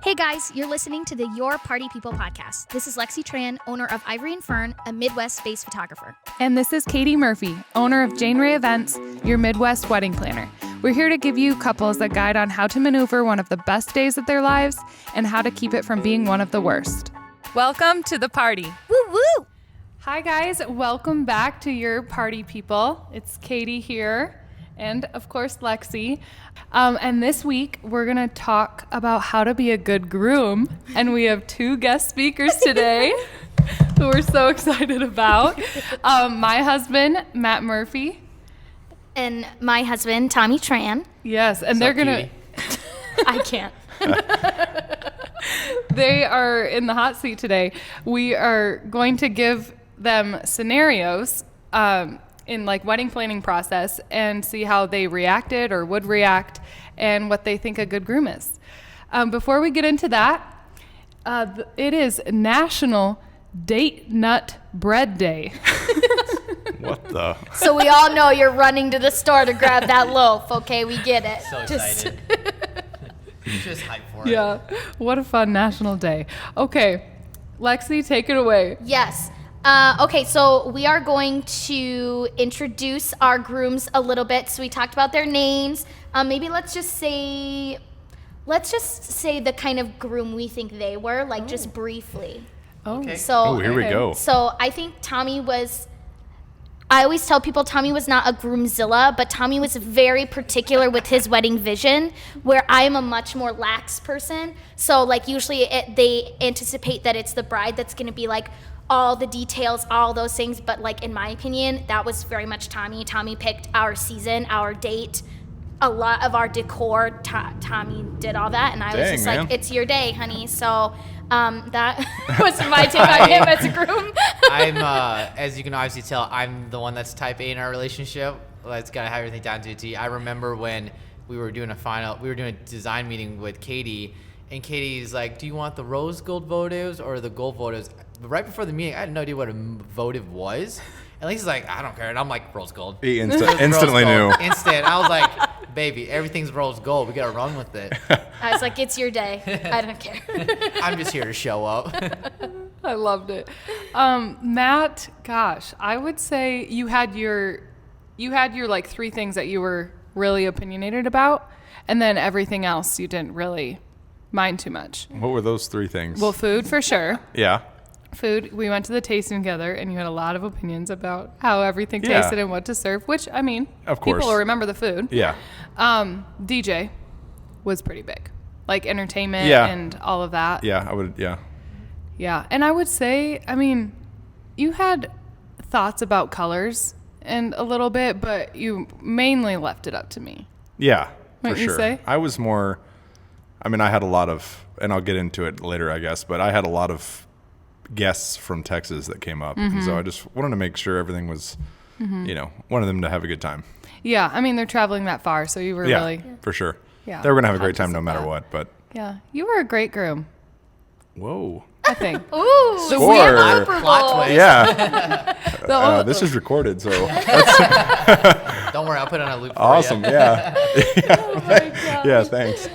Hey guys, you're listening to the Your Party People podcast. This is Lexi Tran, owner of Ivory and Fern, a Midwest-based photographer. And this is Katie Murphy, owner of Jane Ray Events, your Midwest wedding planner. We're here to give you couples a guide on how to maneuver one of the best days of their lives and how to keep it from being one of the worst. Welcome to the party. Woo woo! Hi guys, welcome back to Your Party People. It's Katie here. And of course, Lexi. And this week, we're going to talk about how to be a good groom. And we have two guest speakers today who we're so excited about. My husband, Matt Murphy. And my husband, Tommy Tran. Yes, and they're going to... I can't. They are in the hot seat today. We are going to give them scenarios in like wedding planning process and see how they reacted or would react and what they think a good groom is. Before we get into that, it is National Date Nut Bread Day. What the? So we all know you're running to the store to grab that loaf, okay? We get it. So excited. Just hype for it. Yeah, what a fun national day. Okay, Lexi, take it away. Yes. Okay, so we are going to introduce our grooms a little bit. So we talked about their names. Maybe let's just say the kind of groom we think they were, like just briefly. Oh, Okay. So Here we go. So I think Tommy was. I always tell people Tommy was not a groomzilla, but Tommy was very particular with his wedding vision, where I am a much more lax person. So like usually they anticipate that it's the bride that's going to be like all the details, all those things. But like in my opinion, that was very much Tommy. Tommy picked our season, our date, a lot of our decor. Tommy did all that, and I was just man. like, "It's your day, honey." So that was my take on him as a groom. I'm, as you can obviously tell, I'm the one that's type A in our relationship. Let's gotta have everything down to a T. I remember when we were doing a design meeting with Katie, and Katie's like, "Do you want the rose gold votives or the gold votives?" But right before the meeting, I had no idea what a votive was. And Lisa's like, "I don't care," and I'm like, "Rose gold." He Rose instantly knew. gold. Instant. I was like, "Baby, everything's rose gold. We gotta run with it." I was like, "It's your day. I don't care." I'm just here to show up. I loved it. Matt, gosh, I would say you had your like three things that you were really opinionated about, and then everything else you didn't really mind too much. What were those three things? Well, food for sure. Yeah. Food, we went to the tasting together, and you had a lot of opinions about how everything Yeah. tasted and what to serve, which, I mean, Of course. people will remember the food. Yeah. DJ was pretty big. Like entertainment Yeah. and all of that. Yeah, I would, yeah. Yeah, and I would say, I mean, you had thoughts about colors and a little bit, but you mainly left it up to me. Yeah, for Wouldn't you sure. say? I was more, I mean, I had a lot of, and I'll get into it later, I guess, but I had a lot of guests from Texas that came up. And so I just wanted to make sure everything was, wanted them to have a good time. Yeah, I mean, they're traveling that far, so you were Yeah, really, for sure. Yeah, They were going to have a great time conscious no of matter that. what, but yeah, you were a great groom, whoa. I think. Ooh, Score. Plot twist. Yeah. This is recorded, so Don't worry, I'll put it on a loop for awesome. you. Yeah. Oh my God. Yeah, thanks.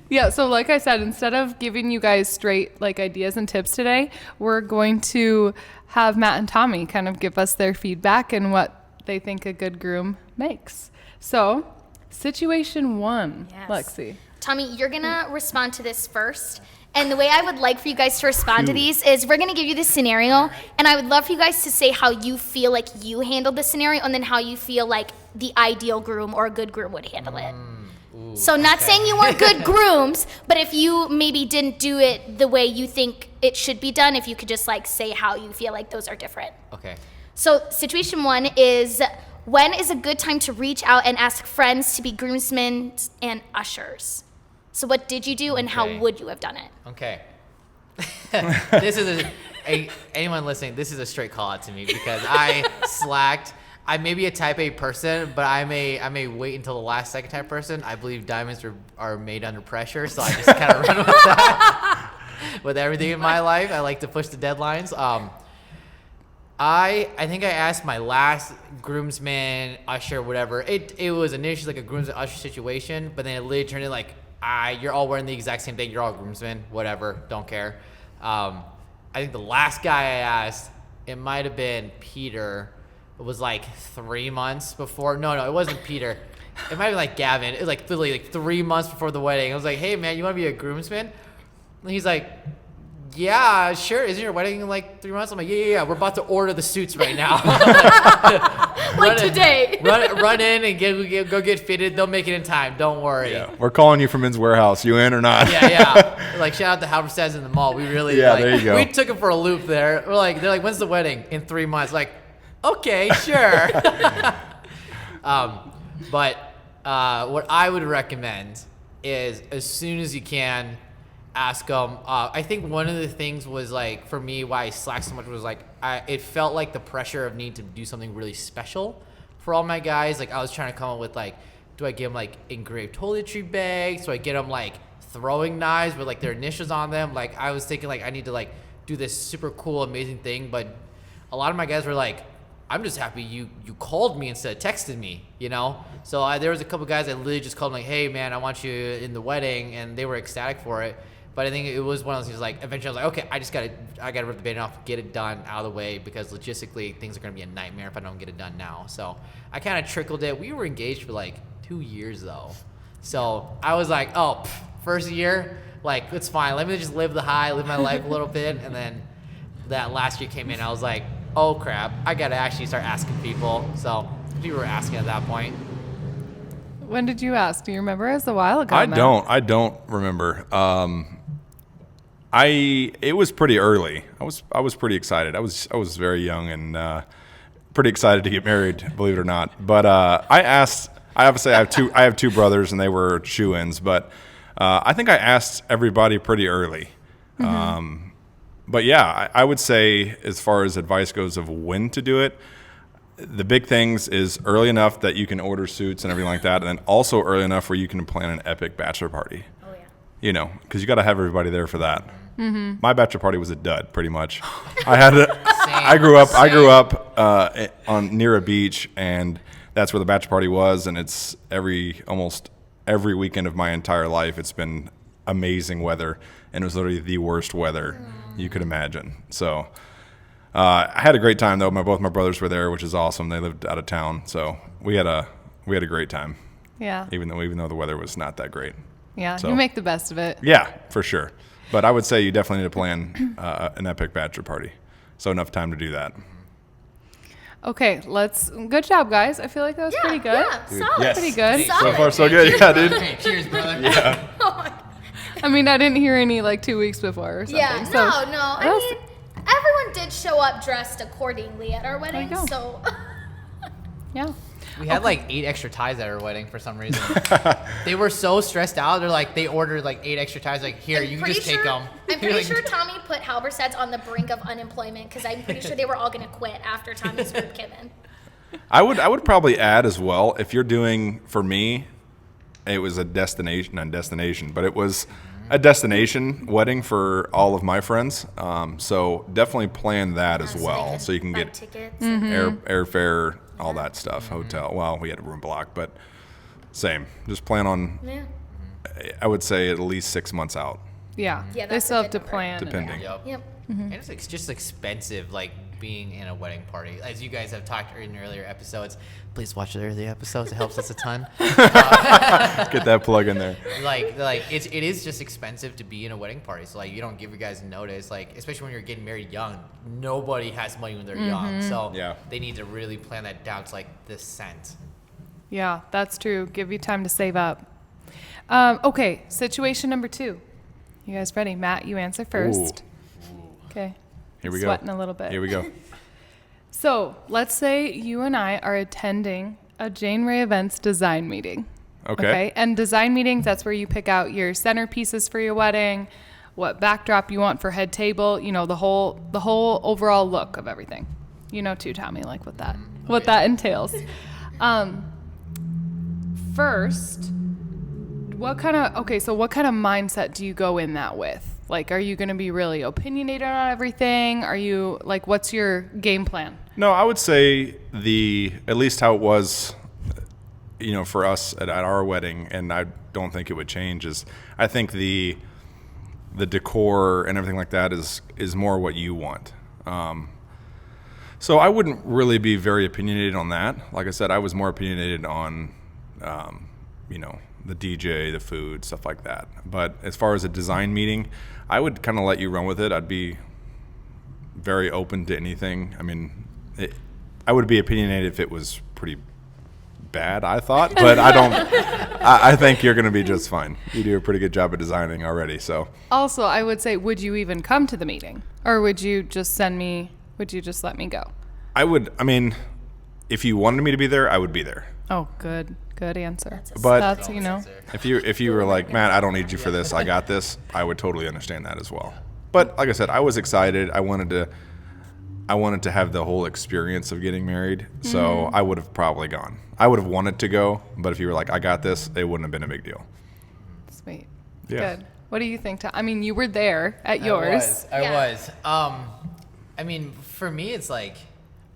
Yeah, so like I said, instead of giving you guys straight like ideas and tips today, we're going to have Matt and Tommy kind of give us their feedback and what they think a good groom makes. So, situation one, Yes. Lexi. Tommy, you're gonna respond to this first. And the way I would like for you guys to respond to these is we're gonna give you this scenario, and I would love for you guys to say how you feel like you handled the scenario, and then how you feel like the ideal groom or a good groom would handle it. So not saying you weren't good grooms, but if you maybe didn't do it the way you think it should be done, if you could just like say how you feel like those are different. Okay. So situation one is, when is a good time to reach out and ask friends to be groomsmen and ushers? So what did you do, and how Okay. would you have done it? Okay. This is anyone listening, this is a straight call out to me because I slacked. I may be a type A person, but I may wait until the last second type person. I believe diamonds are made under pressure, so I just kind of run with that. With everything in my life, I like to push the deadlines. I think I asked my last groomsman, usher, whatever. It was initially like a groomsman usher situation, but then it literally turned into like you're all wearing the exact same thing. You're all groomsmen, whatever, don't care. I think the last guy I asked, it might have been Peter. It was like 3 months before. No, it wasn't Peter. It might have been like Gavin. It was like literally like 3 months before the wedding. I was like, hey man, you want to be a groomsman? And he's like, yeah, sure. Isn't your wedding in like 3 months? I'm like, yeah. We're about to order the suits right now. Like today. Run in and go get fitted. They'll make it in time. Don't worry. Yeah. We're calling you from Men's Warehouse. You in or not? Yeah. Like shout out to Halberstad's in the mall. We really there you go. We took him for a loop there. They're like, when's the wedding? In 3 months. Like, okay, sure. But what I would recommend is as soon as you can, ask them. I think one of the things was like for me why I slacked so much was like it felt like the pressure of needing to do something really special for all my guys. Like I was trying to come up with like, do I give them like engraved toiletry bags? Do I get them like throwing knives with like their initials on them? Like I was thinking like I need to like do this super cool amazing thing, but a lot of my guys were like, I'm just happy you called me instead of texted me, you know? So there was a couple guys that literally just called me like, hey man, I want you in the wedding, and they were ecstatic for it. But I think it was one of those things like eventually I was like, okay, I gotta rip the band off, get it done out of the way, because logistically things are gonna be a nightmare if I don't get it done now. So I kind of trickled it. We were engaged for like 2 years though. So I was like, first year, like it's fine. Let me just live the high, live my life a little bit. And then that last year came in, I was like, oh crap, I gotta actually start asking people. So people were asking at that point. When did you ask? Do you remember? It was a while ago. I don't remember. It was pretty early. I was pretty excited. I was very young and pretty excited to get married, believe it or not. But I asked. I have to say I have two brothers and they were shoe-ins. But I think I asked everybody pretty early. Mm-hmm. But yeah, I would say as far as advice goes of when to do it, the big things is early enough that you can order suits and everything like that, and then also early enough where you can plan an epic bachelor party. Oh yeah. You know, because you got to have everybody there for that. Mm-hmm. My bachelor party was a dud, pretty much. I grew up on near a beach, and that's where the bachelor party was. And it's almost every weekend of my entire life, it's been amazing weather, and it was literally the worst weather you could imagine. So I had a great time though. Both my brothers were there, which is awesome. They lived out of town, so we had a great time. Yeah. Even though the weather was not that great. Yeah, So, you make the best of it. Yeah, for sure. But I would say you definitely need to plan an epic bachelor party. So enough time to do that. Okay, good job, guys. I feel like that was pretty good. Yeah, solid. Yes. Pretty good. So far, so good. Yeah, dude. Hey, cheers, brother. Yeah. I mean, I didn't hear any like 2 weeks before or something. Yeah, so no. I mean, everyone did show up dressed accordingly at our wedding, go. so. Yeah. We had like 8 extra ties at our wedding for some reason. They were so stressed out. They ordered like 8 extra ties. Like, here, you can just take them. I'm pretty sure Tommy put Halberstads on the brink of unemployment because I'm pretty sure they were all going to quit after Tommy's group came in. I would probably add as well, if you're doing, for me, it was a destination, but it was a destination wedding for all of my friends. So definitely plan that as well. So you can get tickets. airfare, all that stuff, hotel. Well, we had a room block, but same. Just plan on, I would say at least 6 months out. Yeah. Yeah, They that's still a have to good number. plan. Depending. Yep. And it's just expensive, like being in a wedding party. As you guys have talked in earlier episodes, please watch the earlier episodes. It helps us a ton. Get that plug in there. Like it is just expensive to be in a wedding party. So like you don't give your guys notice. Like especially when you're getting married young, nobody has money when they're young. So Yeah. they need to really plan that down to like the cent. Yeah, that's true. Give you time to save up. Okay, situation number 2. You guys ready? Matt, you answer first. Okay. Here we go. Sweating a little bit. Here we go. So let's say you and I are attending a Jane Ray Events design meeting. Okay. And design meetings, that's where you pick out your centerpieces for your wedding, what backdrop you want for head table, you know, the whole overall look of everything. You know too, Tommy, like what that entails. First, what kind of mindset do you go in that with? Like, are you going to be really opinionated on everything? Are you like, what's your game plan? No, I would say at least how it was, you know, for us at our wedding, and I don't think it would change is I think the decor and everything like that is more what you want. So I wouldn't really be very opinionated on that. Like I said, I was more opinionated on, the DJ, the food, stuff like that. But as far as a design meeting, I would kind of let you run with it. I'd be very open to anything. I mean, I would be opinionated if it was pretty bad, I thought, but I don't. I think you're going to be just fine. You do a pretty good job of designing already. So Also, I would say, would you even come to the meeting, or would you just let me go? I would. I mean, if you wanted me to be there, I would be there. Oh, good answer. But That's if you were like, Matt, I don't need you for this, I got this, I would totally understand that as well. But like I said, I was excited. I wanted to have the whole experience of getting married. So I would have probably gone. I would have wanted to go, but if you were like, I got this, it wouldn't have been a big deal. Sweet. Yeah. Good. What do you think, Tom? I mean, you were there at yours. I Yeah. was. I mean, for me, it's like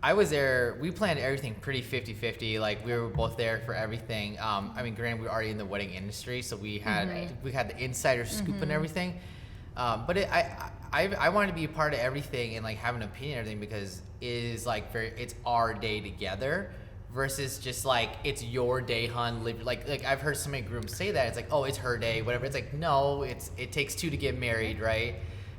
I was there. We planned everything pretty 50-50. Like we were both there for everything. I mean, granted, we were already in the wedding industry, so we had the insider scoop and everything. But I wanted to be a part of everything and like have an opinion and everything because it is like it's our day together versus just like it's your day, hun. Like I've heard so many grooms say that it's like, oh, it's her day, whatever. It's like no, it takes two to get married, right?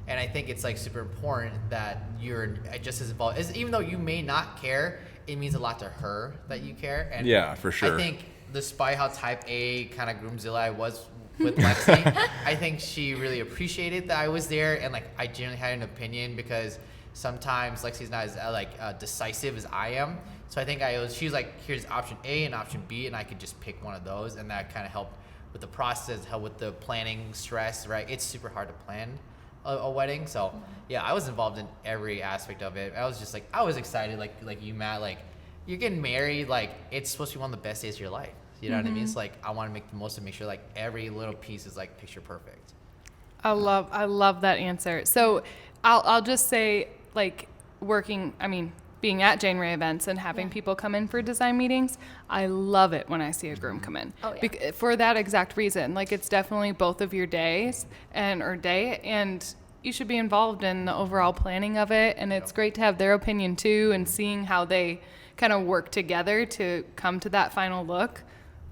And I think it's like super important that you're just as involved. Even though you may not care, it means a lot to her that you care. And Yeah, for sure. I think despite how type A kind of groomzilla I was with Lexi, I think she really appreciated that I was there and like I genuinely had an opinion because sometimes Lexi's not as decisive as I am. So I think she was like, here's option A and option B, and I could just pick one of those, and that kind of helped with the process, helped with the planning stress, right? It's super hard to plan a wedding, so yeah, I was involved in every aspect of it. I was just like, I was excited, like you, Matt, like you're getting married, like it's supposed to be one of the best days of your life. You know what I mean? It's like I want to make the most of make sure like every little piece is like picture perfect. I love that answer. So I'll just say like being at Janeway events and having people come in for design meetings, I love it when I see a groom come in. Oh, yeah. For that exact reason. Like it's definitely both of your days and you should be involved in the overall planning of it. And it's great to have their opinion too and seeing how they kind of work together to come to that final look.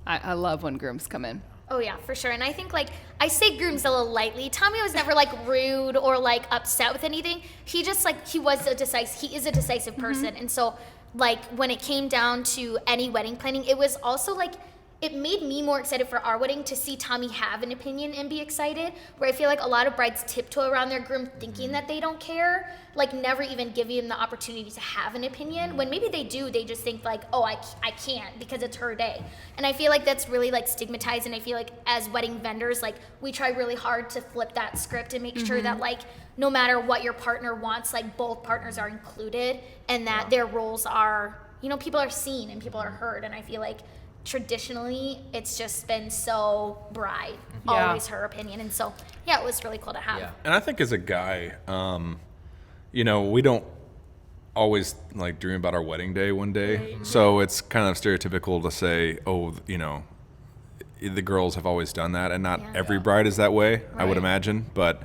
I love when grooms come in. Oh yeah, for sure. And I think like I say groomzilla lightly. Tommy was never like rude or like upset with anything. He just like he is a decisive person. And so like when it came down to any wedding planning, it was also like it made me more excited for our wedding to see Tommy have an opinion and be excited, where I feel like a lot of brides tiptoe around their groom thinking that they don't care, like never even giving him the opportunity to have an opinion, when maybe they do, they just think like, oh, I can't because it's her day. And I feel like that's really like stigmatized, and I feel like as wedding vendors, like we try really hard to flip that script and make sure that like no matter what your partner wants, like both partners are included and that their roles are, people are seen and people are heard. And I feel like traditionally it's just been so bride always her opinion, and so it was really cool to have. And I think as a guy, we don't always like dream about our wedding day one day, so it's kind of stereotypical to say, oh, the girls have always done that, and not every bride is that way. I would imagine, but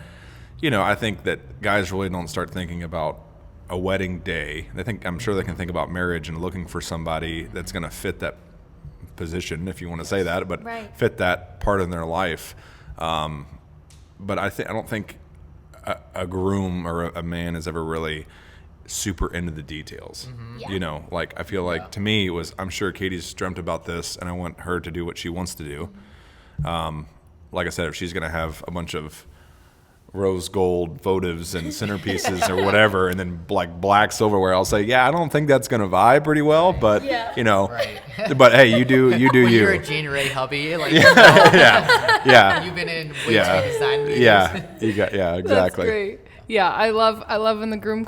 I think that guys really don't start thinking about a wedding day. I'm sure they can think about marriage and looking for somebody that's going to fit that position, if you want to say that, but fit that part in their life. But I don't think a groom or a man is ever really super into the details. Like I feel like to me it was, I'm sure Katie's dreamt about this and I want her to do what she wants to do. Like I said, if she's going to have a bunch of rose gold votives and centerpieces or whatever, and then like black silverware, I'll say, I don't think that's going to vibe pretty well, but but hey, you do when you. You're a January hubby, like yeah. You've been in way too many design meetings. Exactly. That's great. Yeah, I love when the groom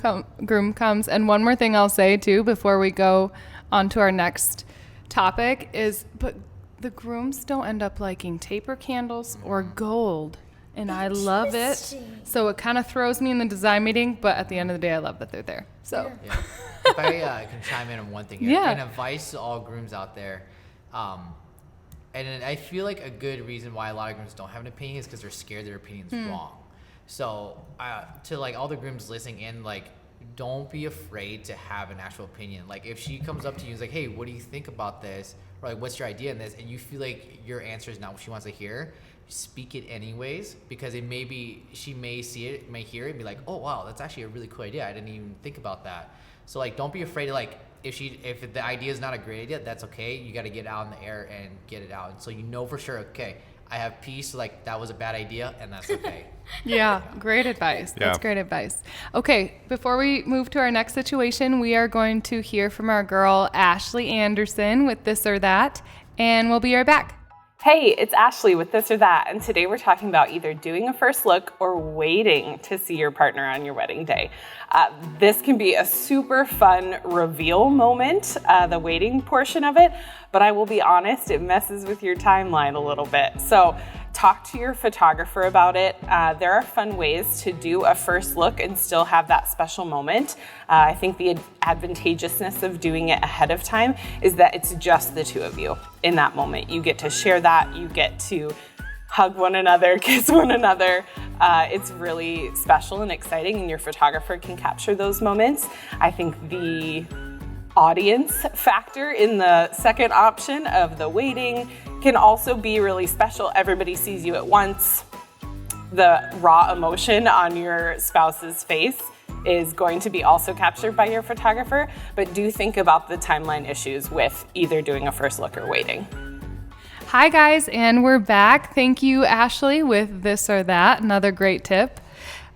comes. And one more thing I'll say too before we go on to our next topic is, but the grooms don't end up liking taper candles or gold. And I love it. So it kind of throws me in the design meeting, but at the end of the day, I love that they're there. So if I can chime in on one thing here, and advice to all grooms out there, And I feel like a good reason why a lot of grooms don't have an opinion is because they're scared their opinion's wrong. So to like all the grooms listening in, like, don't be afraid to have an actual opinion. Like if she comes up to you and is like, hey, what do you think about this? Or like, what's your idea in this? And you feel like your answer is not what she wants to hear, speak it anyways, because she may see it, may hear it and be like, oh wow, that's actually a really cool idea. I didn't even think about that. So like, don't be afraid to like, if the idea is not a great idea, that's okay. You got to get it out in the air and get it out. And so you know for sure, okay, I have peace, like that was a bad idea, and that's okay. Yeah, great advice. Yeah. That's great advice. Okay, before we move to our next situation, we are going to hear from our girl, Ashley Anderson, with This or That, and we'll be right back. Hey, it's Ashley with This or That, and today we're talking about either doing a first look or waiting to see your partner on your wedding day. This can be a super fun reveal moment, the waiting portion of it, but I will be honest, it messes with your timeline a little bit. So talk to your photographer about it. There are fun ways to do a first look and still have that special moment. I think the advantageousness of doing it ahead of time is that it's just the two of you in that moment. You get to share that, you get to hug one another, kiss one another. It's really special and exciting, and your photographer can capture those moments. I think the audience factor in the second option of the waiting can also be really special. Everybody sees you at once. The raw emotion on your spouse's face is going to be also captured by your photographer, but do think about the timeline issues with either doing a first look or waiting. Hi guys, and we're back. Thank you, Ashley, with This or That, another great tip.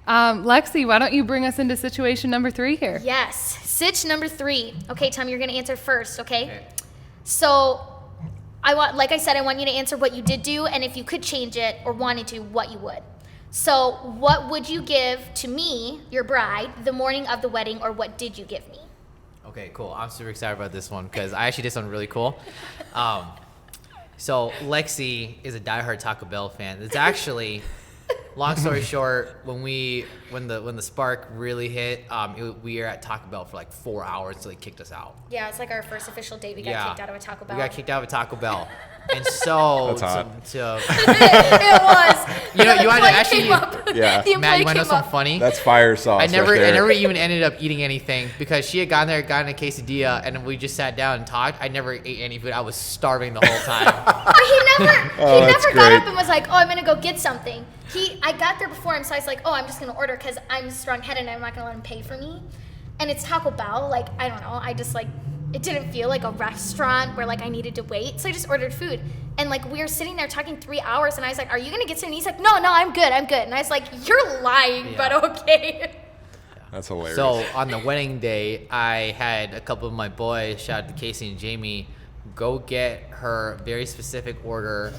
Lexi, why don't you bring us into situation number 3 here? Yes, sitch number 3. Okay, Tom, you're gonna answer first, okay? So like I said, I want you to answer what you did do, and if you could change it or wanted to, what you would. So what would you give to me, your bride, the morning of the wedding, or what did you give me? Okay, cool. I'm super excited about this one because I actually did something really cool. So Lexi is a diehard Taco Bell fan. It's actually, long story short, when the spark really hit, we were at Taco Bell for like 4 hours until they kicked us out. Yeah, it's like our first official date. We got kicked out of a Taco Bell. We got kicked out of a Taco Bell. And so, That's hot. It was. You know, you want to employee actually, came up. Yeah. The Matt, you employee want to know came something up. funny? That's fire sauce. I never right there. even ended up eating anything because she had gotten a quesadilla, and we just sat down and talked. I never ate any food. I was starving the whole time. But he Oh, that's never got great. up and was like, oh, I'm going to go get something. I got there before him, so I was like, oh, I'm just going to order because I'm strong-headed and I'm not going to let him pay for me. And it's Taco Bell. Like, I don't know. I just, like, it didn't feel like a restaurant where, like, I needed to wait. So I just ordered food. And, like, we were sitting there talking 3 hours, and I was like, are you going to get something? And he's like, no, I'm good. And I was like, you're lying, but okay. That's hilarious. So on the wedding day, I had a couple of my boys, shout out to Casey and Jamie, go get her very specific order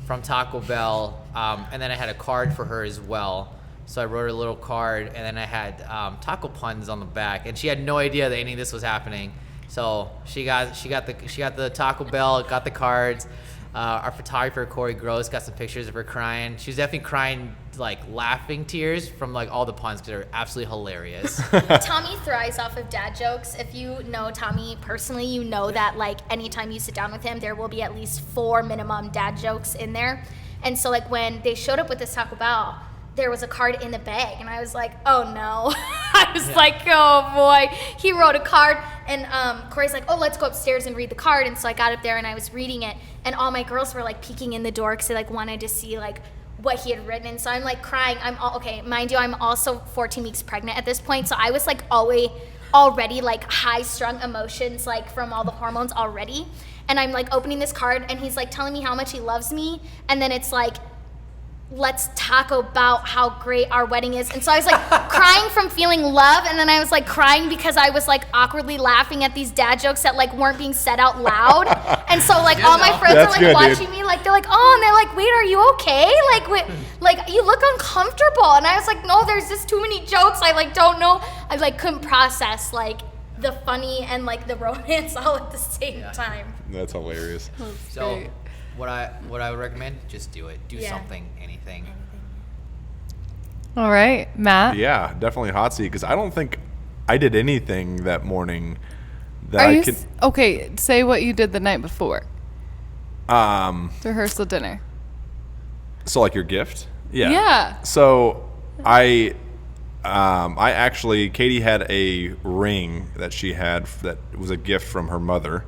from Taco Bell, and then I had a card for her as well. So I wrote her a little card, and then I had taco puns on the back, and she had no idea that any of this was happening. So she got the Taco Bell, got the cards. Our photographer Corey Gross got some pictures of her crying. She was definitely crying, like laughing tears from like all the puns because they're absolutely hilarious. Tommy thrives off of dad jokes. If you know Tommy personally, you know that like anytime you sit down with him, there will be at least 4 minimum dad jokes in there. And so like when they showed up with this Taco Bell, there was a card in the bag, and I was like, oh no. I was like, oh boy. He wrote a card, and Corey's like, oh, let's go upstairs and read the card. And so I got up there and I was reading it, and all my girls were like peeking in the door because they like wanted to see like what he had written. And so I'm like crying. Okay, mind you, I'm also 14 weeks pregnant at this point, so I was like already like high strung emotions like from all the hormones already. And I'm like opening this card, and he's like telling me how much he loves me, and then it's like, let's talk about how great our wedding is. And so I was like crying from feeling love, and then I was like crying because I was like awkwardly laughing at these dad jokes that like weren't being said out loud. And so like all my friends That's are like good, watching dude. me, like they're like, oh, and they're like, wait, are you okay? Like wait, like you look uncomfortable. And I was like, no, there's just too many jokes. I like don't know. I like couldn't process like the funny and like the romance all at the same time. That's hilarious. So great. what I would recommend, just do it. Do Yeah. something, anything. All right, Matt. Yeah, definitely hot seat because I don't think I did anything that morning that Are I you could. okay? Say what you did the night before. The rehearsal dinner. So like your gift? Yeah. Yeah. So I actually, Katie had a ring that she had that was a gift from her mother,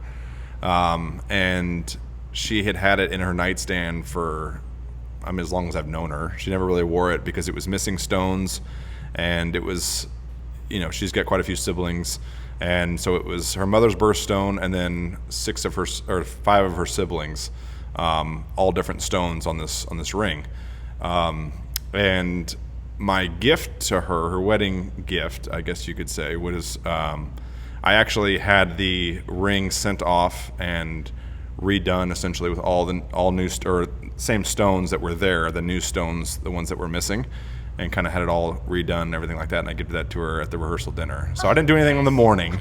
and she had it in her nightstand for, as long as I've known her. She never really wore it because it was missing stones, and it was, she's got quite a few siblings, and so it was her mother's birthstone, and then 5 of her siblings, all different stones on this ring, and my gift to her wedding gift, I guess you could say, was I actually had the ring sent off and redone essentially with all new same stones that were there, the new stones, the ones that were missing, and kind of had it all redone and everything like that. And I gave that to her at the rehearsal dinner. So I didn't do anything in the morning,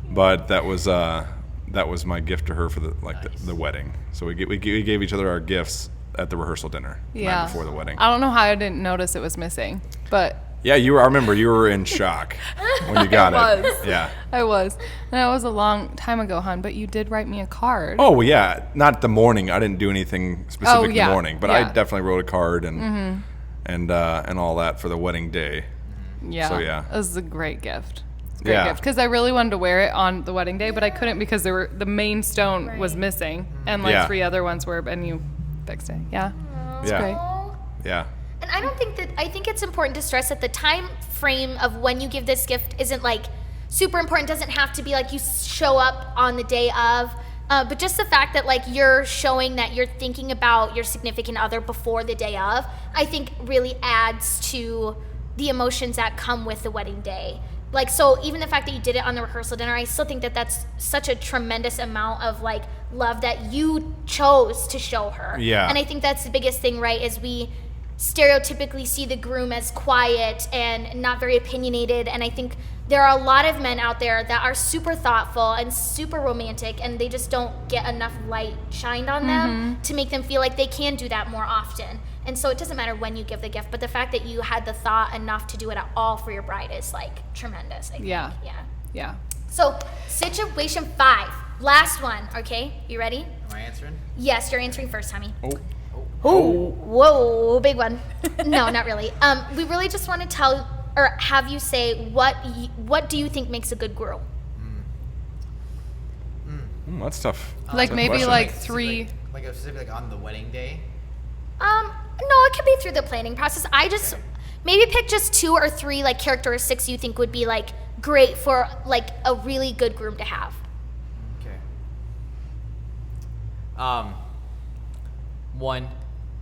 but that was my gift to her for the wedding. So we gave each other our gifts at the rehearsal dinner the night before the wedding. I don't know how I didn't notice it was missing, but yeah, I remember you were in shock when you got it. Yeah, I was. And that was a long time ago, hon, but you did write me a card. Oh, well, yeah. Not the morning. I didn't do anything specific in the morning, but I definitely wrote a card and all that for the wedding day. Yeah. So, yeah. It was a great gift. Great gift, because I really wanted to wear it on the wedding day, but I couldn't because the main stone was missing, and 3 other ones were, and you fixed it. Yeah. It's great. Yeah. And I think it's important to stress that the time frame of when you give this gift isn't super important. It doesn't have to be you show up on the day of, but just the fact that you're showing that you're thinking about your significant other before the day of, I think really adds to the emotions that come with the wedding day. So even the fact that you did it on the rehearsal dinner, I still think that that's such a tremendous amount of love that you chose to show her. Yeah. And I think that's the biggest thing, right, is we stereotypically see the groom as quiet and not very opinionated, and I think there are a lot of men out there that are super thoughtful and super romantic, and they just don't get enough light shined on them to make them feel like they can do that more often. And so it doesn't matter when you give the gift, but the fact that you had the thought enough to do it at all for your bride is tremendous, I think. Yeah. So situation 5, last one. Okay, you ready? Am I answering? Yes, you're answering first, Tommy. Oh. Whoa, big one. No, not really. We really just want to tell or have you say what do you think makes a good groom? That's tough. Maybe question. 3. Specifically on the wedding day. No, it could be through the planning process. Maybe pick just 2 or 3 characteristics you think would be great for a really good groom to have. Okay. 1,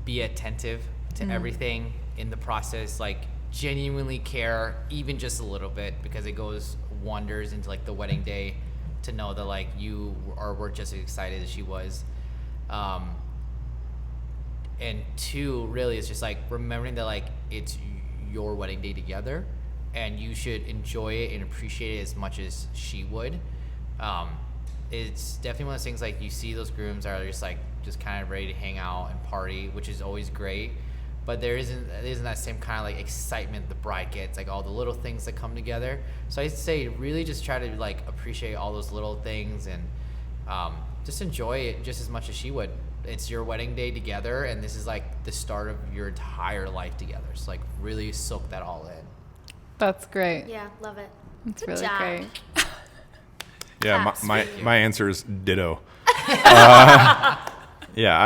be attentive to everything in the process. Genuinely care, even just a little bit, because it goes wonders into the wedding day to know that you were just as excited as she was. And 2, really, is just remembering that it's your wedding day together, and you should enjoy it and appreciate it as much as she would. It's definitely one of those things you see those grooms are just kind of ready to hang out and party, which is always great, but there isn't that same kind of excitement the bride gets, all the little things that come together. So I'd say really just try to appreciate all those little things and just enjoy it just as much as she would. It's your wedding day together, and this is the start of your entire life together. So really soak that all in. That's great. Yeah, love it. It's Good really job. great. Yeah, my answer is ditto. Yeah,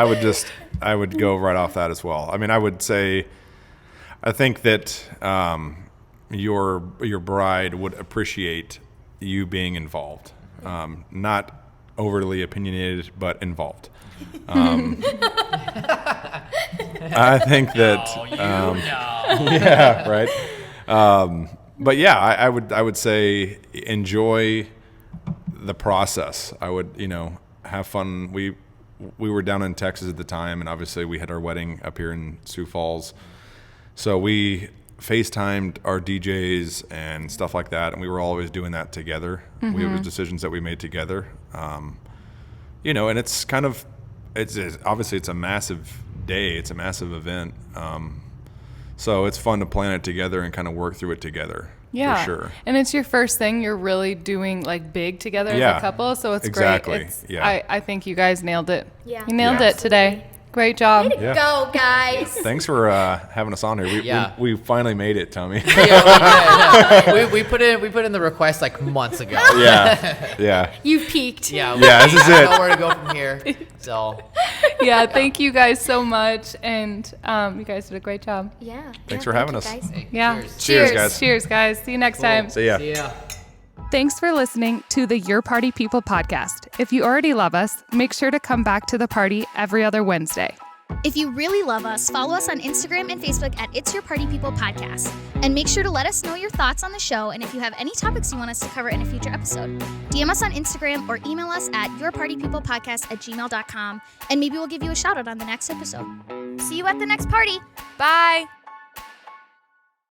I would go right off that as well. I would say, I think that your bride would appreciate you being involved, not overly opinionated, but involved. I think that, yeah, right. But yeah, I would say enjoy the process. I would, have fun. We were down in Texas at the time, and obviously we had our wedding up here in Sioux Falls. So we FaceTimed our DJs and stuff like that, and we were always doing that together. It was decisions that we made together. And it's kind of, it's obviously it's a massive day. It's a massive event. So it's fun to plan it together and kind of work through it together. Yeah, for sure. And it's your first thing you're really doing like big together as a couple, so it's exactly. great. Yeah. I think you guys nailed it. Yeah. You nailed Yeah. it today. Great job. Way to go, guys. Thanks for having us on here. We finally made it, Tommy. We put in the request like months ago. Yeah. You've peaked. Yeah, this is I it. don't know where to go from here. So Yeah, thank you guys so much, and you guys did a great job. Yeah. Thanks for having us. guys. Yeah. Cheers, guys. Cheers, guys. See you next time. See ya. yeah. Thanks for listening to the Your Party People podcast. If you already love us, make sure to come back to the party every other Wednesday. If you really love us, follow us on Instagram and Facebook at It's Your Party People Podcast. And make sure to let us know your thoughts on the show and if you have any topics you want us to cover in a future episode. DM us on Instagram or email us at yourpartypeoplepodcast@gmail.com, and maybe we'll give you a shout out on the next episode. See you at the next party. Bye.